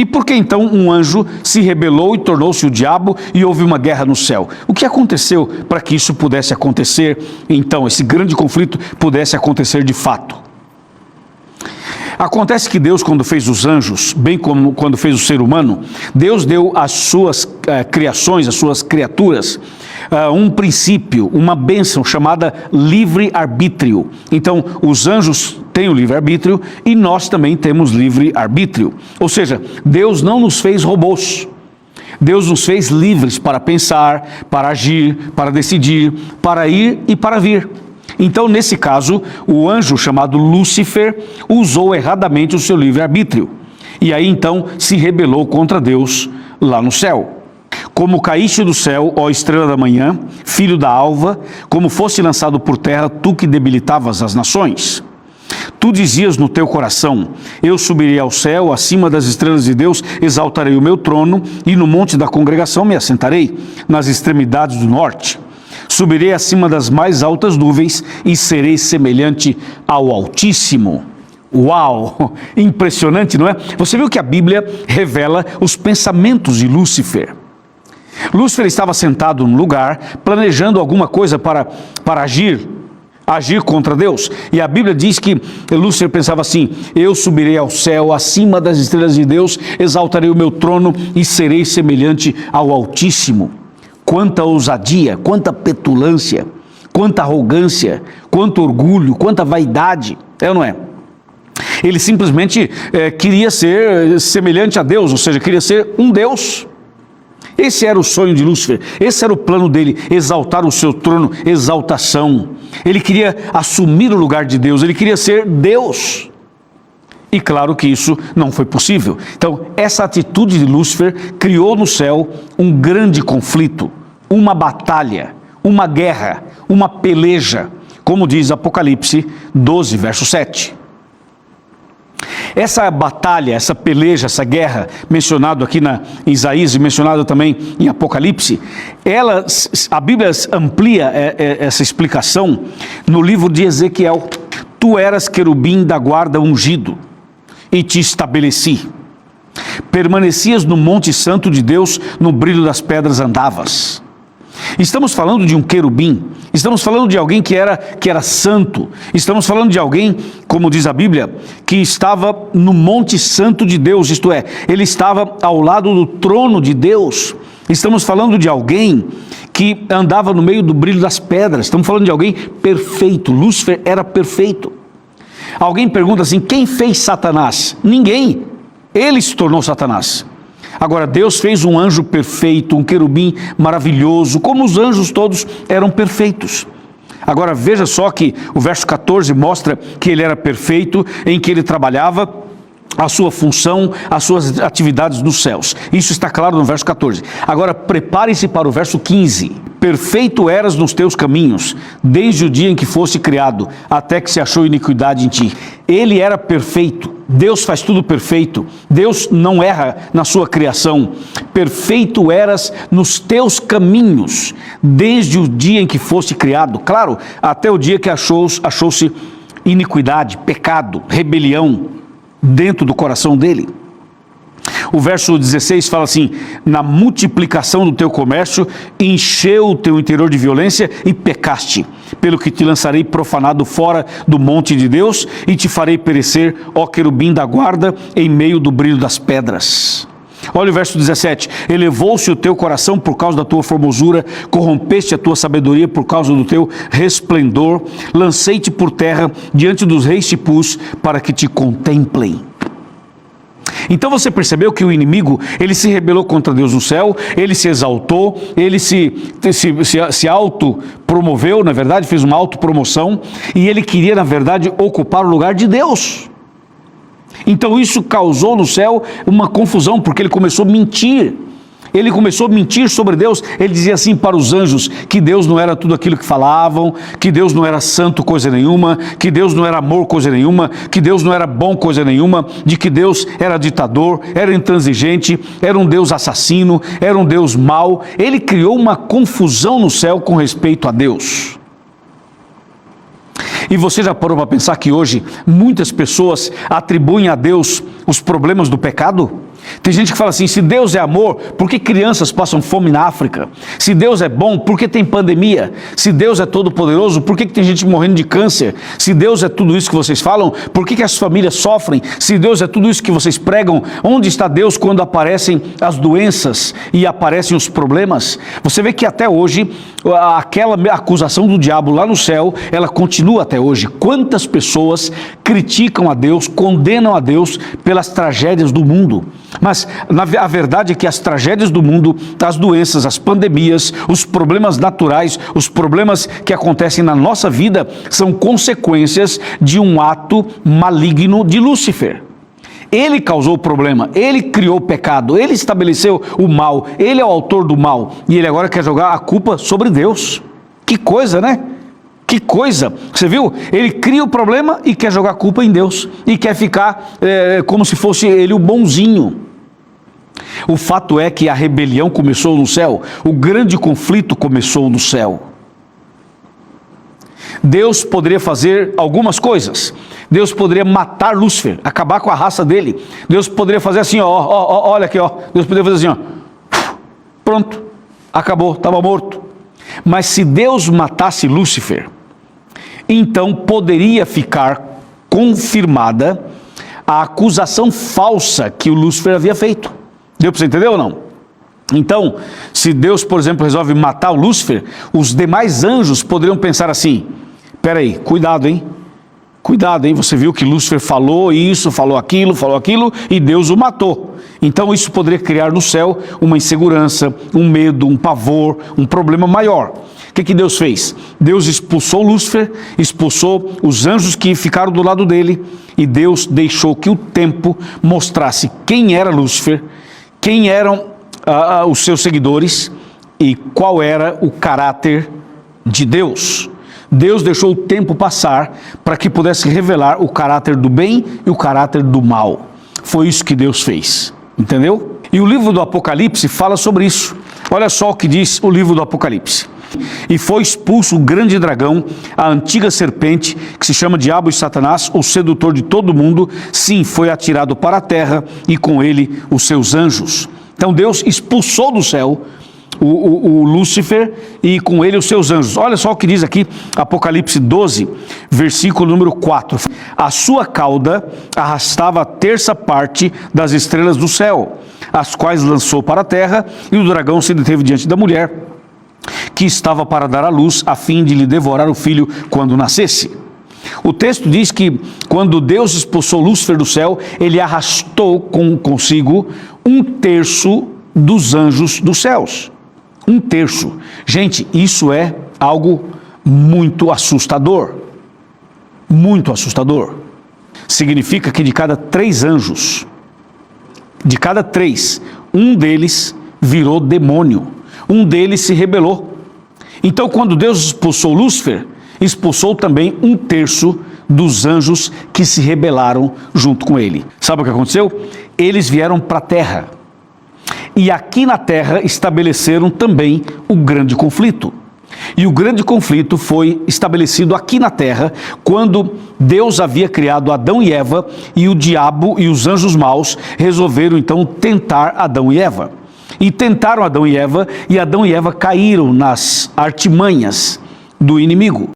E por que então um anjo se rebelou e tornou-se o diabo e houve uma guerra no céu? O que aconteceu para que isso pudesse acontecer, então, esse grande conflito pudesse acontecer de fato? Acontece que Deus, quando fez os anjos, bem como quando fez o ser humano, Deus deu às suas criações, às suas criaturas, um princípio, uma bênção chamada livre-arbítrio. Então, os anjos têm o livre-arbítrio e nós também temos livre-arbítrio. Ou seja, Deus não nos fez robôs. Deus nos fez livres para pensar, para agir, para decidir, para ir e para vir. Então, nesse caso, o anjo chamado Lúcifer usou erradamente o seu livre-arbítrio. E aí, então, se rebelou contra Deus lá no céu. Como caíste do céu, ó estrela da manhã, filho da alva, como fosse lançado por terra, tu que debilitavas as nações. Tu dizias no teu coração, eu subirei ao céu, acima das estrelas de Deus, exaltarei o meu trono, e no monte da congregação me assentarei, nas extremidades do norte. Subirei acima das mais altas nuvens e serei semelhante ao Altíssimo. Uau! Impressionante, não é? Você viu que a Bíblia revela os pensamentos de Lúcifer. Lúcifer estava sentado num lugar, planejando alguma coisa para agir contra Deus. E a Bíblia diz que Lúcifer pensava assim, eu subirei ao céu, acima das estrelas de Deus, exaltarei o meu trono e serei semelhante ao Altíssimo. Quanta ousadia, quanta petulância, quanta arrogância, quanto orgulho, quanta vaidade, é ou não é? Ele simplesmente queria ser semelhante a Deus, ou seja, queria ser um Deus. Esse era o sonho de Lúcifer, esse era o plano dele, exaltar o seu trono, exaltação. Ele queria assumir o lugar de Deus, ele queria ser Deus. E claro que isso não foi possível. Então, essa atitude de Lúcifer criou no céu um grande conflito, uma batalha, uma guerra, uma peleja, como diz Apocalipse 12, verso 7. Essa batalha, essa peleja, essa guerra, mencionado aqui em Isaías e mencionado também em Apocalipse, a Bíblia amplia essa explicação no livro de Ezequiel. Tu eras querubim da guarda ungido e te estabeleci. Permanecias no monte santo de Deus, no brilho das pedras andavas. Estamos falando de um querubim, estamos falando de alguém que era santo, estamos falando de alguém, como diz a Bíblia, que estava no monte santo de Deus, isto é, ele estava ao lado do trono de Deus. Estamos falando de alguém que andava no meio do brilho das pedras, estamos falando de alguém perfeito. Lúcifer era perfeito. Alguém pergunta assim, quem fez Satanás? Ninguém, ele se tornou Satanás. Agora, Deus fez um anjo perfeito, um querubim maravilhoso, como os anjos todos eram perfeitos. Agora, veja só que o verso 14 mostra que ele era perfeito, em que ele trabalhava a sua função, as suas atividades nos céus. Isso está claro no verso 14. Agora, prepare-se para o verso 15. Perfeito eras nos teus caminhos, desde o dia em que foste criado, até que se achou iniquidade em ti. Ele era perfeito. Deus faz tudo perfeito. Deus não erra na sua criação. Perfeito eras nos teus caminhos, desde o dia em que foste criado. Claro, até o dia que achou-se iniquidade, pecado, rebelião dentro do coração dele. O verso 16 fala assim, na multiplicação do teu comércio, encheu o teu interior de violência e pecaste, pelo que te lançarei profanado fora do monte de Deus e te farei perecer, ó querubim da guarda, em meio do brilho das pedras. Olha o verso 17, elevou-se o teu coração por causa da tua formosura, corrompeste a tua sabedoria por causa do teu resplendor, lancei-te por terra, diante dos reis te pus, para que te contemplem. Então você percebeu que o inimigo, ele se rebelou contra Deus no céu, ele se exaltou, ele se autopromoveu, na verdade, fez uma autopromoção, e ele queria, na verdade, ocupar o lugar de Deus. Então isso causou no céu uma confusão, porque ele começou a mentir. Ele começou a mentir sobre Deus. Ele dizia assim para os anjos, que Deus não era tudo aquilo que falavam, que Deus não era santo coisa nenhuma, que Deus não era amor coisa nenhuma, que Deus não era bom coisa nenhuma, de que Deus era ditador, era intransigente, era um Deus assassino, era um Deus mau. Ele criou uma confusão no céu com respeito a Deus. E você já parou para pensar que hoje muitas pessoas atribuem a Deus os problemas do pecado? Tem gente que fala assim, se Deus é amor, por que crianças passam fome na África? Se Deus é bom, por que tem pandemia? Se Deus é todo poderoso, por que tem gente morrendo de câncer? Se Deus é tudo isso que vocês falam, por que as famílias sofrem? Se Deus é tudo isso que vocês pregam, onde está Deus quando aparecem as doenças e aparecem os problemas? Você vê que até hoje, aquela acusação do diabo lá no céu, ela continua até hoje. Quantas pessoas criticam a Deus, condenam a Deus pelas tragédias do mundo? Mas a verdade é que as tragédias do mundo, as doenças, as pandemias, os problemas naturais, os problemas que acontecem na nossa vida são consequências de um ato maligno de Lúcifer. Ele causou o problema, ele criou o pecado, ele estabeleceu o mal, ele é o autor do mal e ele agora quer jogar a culpa sobre Deus. Que coisa, né? Que coisa, você viu? Ele cria o problema e quer jogar a culpa em Deus e quer ficar como se fosse ele o bonzinho. O fato é que a rebelião começou no céu, o grande conflito começou no céu. Deus poderia fazer algumas coisas. Deus poderia matar Lúcifer, acabar com a raça dele. Deus poderia fazer assim, olha aqui, Deus poderia fazer assim, pronto, acabou, estava morto. Mas se Deus matasse Lúcifer, então poderia ficar confirmada a acusação falsa que o Lúcifer havia feito. Deu para você entender ou não? Então, se Deus, por exemplo, resolve matar o Lúcifer, os demais anjos poderiam pensar assim, peraí, cuidado, hein? Cuidado, hein? Você viu que Lúcifer falou isso, falou aquilo, e Deus o matou. Então isso poderia criar no céu uma insegurança, um medo, um pavor, um problema maior. O que Deus fez? Deus expulsou Lúcifer, expulsou os anjos que ficaram do lado dele, e Deus deixou que o tempo mostrasse quem era Lúcifer, quem eram os seus seguidores e qual era o caráter de Deus. Deus deixou o tempo passar para que pudesse revelar o caráter do bem e o caráter do mal. Foi isso que Deus fez, entendeu? E o livro do Apocalipse fala sobre isso. Olha só o que diz o livro do Apocalipse. E foi expulso o grande dragão, a antiga serpente, que se chama Diabo e Satanás, o sedutor de todo mundo. Sim, foi atirado para a terra e com ele os seus anjos. Então Deus expulsou do céu o Lúcifer e com ele os seus anjos. Olha só o que diz aqui, Apocalipse 12, versículo número 4. A sua cauda arrastava a terça parte das estrelas do céu, as quais lançou para a terra, e o dragão se deteve diante da mulher, que estava para dar à luz, a fim de lhe devorar o filho quando nascesse. O texto diz que quando Deus expulsou Lúcifer do céu, ele arrastou consigo 1/3 dos anjos dos céus. 1/3. Gente, isso é algo muito assustador. Muito assustador. Significa que de cada 3 anjos, de cada 3, um deles virou demônio. Um deles se rebelou. Então, quando Deus expulsou Lúcifer, expulsou também 1/3 dos anjos que se rebelaram junto com ele. Sabe o que aconteceu? Eles vieram para a terra. E aqui na terra estabeleceram também o grande conflito. E o grande conflito foi estabelecido aqui na terra, quando Deus havia criado Adão e Eva, e o diabo e os anjos maus resolveram então tentar Adão e Eva. E tentaram Adão e Eva caíram nas artimanhas do inimigo.